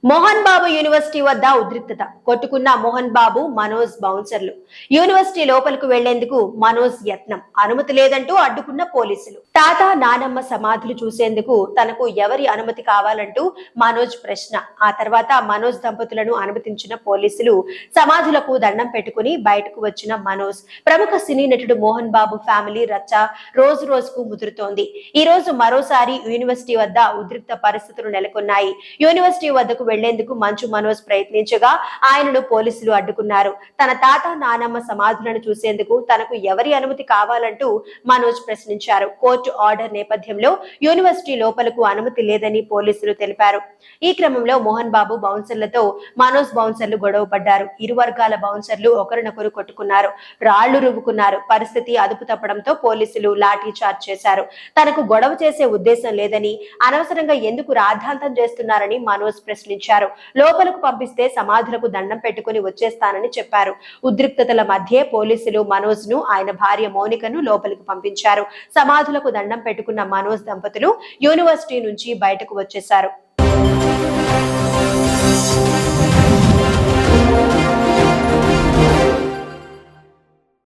Mohan Babu university వద్ద ఉద్రిక్తత. కొట్టుకున్న Mohan Babu, Manoj బౌన్సర్లు. University లోపలకు వెళ్లేందుకు మనోజ్ యత్నం. అనుమతి లేదంటూ అడ్డుకున్న పోలీసులు. తాత నానమ్మ సమాధులు చూసేందుకు తనకు ఎవరి అనుమతి కావాలంటూ మనోజ్ ప్రశ్న. ఆ తర్వాత మనోజ్ దంపతులను అనుమతించిన పోలీసులు. సమాధులకు దండం పెట్టుకుని బయటకు వచ్చిన మనోజ్. ప్రముఖ సినీ నటుడు మోహన్ బాబు ఫ్యామిలీ రచ్చ రోజు రోజుకు ముదురుతోంది. ఈ రోజు మరోసారి యూనివర్సిటీ వద్ద ఉద్రిక్త పరిస్థితులు నెలకొన్నాయి. యూనివర్సిటీ వద్దకు వెళ్లేందుకు మంచు మనోజ్ ప్రయత్నించగా ఆయనను పోలీసులు అడ్డుకున్నారు. తన తాత నానమ్మ సమాధులను చూసేందుకు తనకు ఎవరి అనుమతి కావాలంటూ మనోజ్ ప్రశ్నించారు. కోర్టు ఆర్డర్ నేపథ్యంలో యూనివర్సిటీ లోపలకు అనుమతి లేదని పోలీసులు తెలిపారు. ఈ క్రమంలో మోహన్ బాబు బౌన్సర్లతో మనోజ్ బౌన్సర్లు గొడవ పడ్డారు. ఇరు వర్గాల బౌన్సర్లు ఒకరినొకరు కొట్టుకున్నారు, రాళ్లు రువ్వుకున్నారు. పరిస్థితి అదుపు తప్పడంతో పోలీసులు లాఠీ చార్జ్ చేశారు. తనకు గొడవ చేసే ఉద్దేశం లేదని, అనవసరంగా ఎందుకు రాద్ధాంతం చేస్తున్నారని మనోజ్ ప్రశ్నించారు. లోపలకు పంపిస్తే సమాధులకు దండం పెట్టుకుని వచ్చేస్తానని చెప్పారు. ఉద్రిక్తతల మధ్య పోలీసులు మనోజ్ ను, ఆయన భార్య మౌనికను లోపలికి పంపించారు. సమాధులకు దండం పెట్టుకున్న మనోజ్ దంపతులు యూనివర్సిటీ నుంచి బయటకు వచ్చేశారు.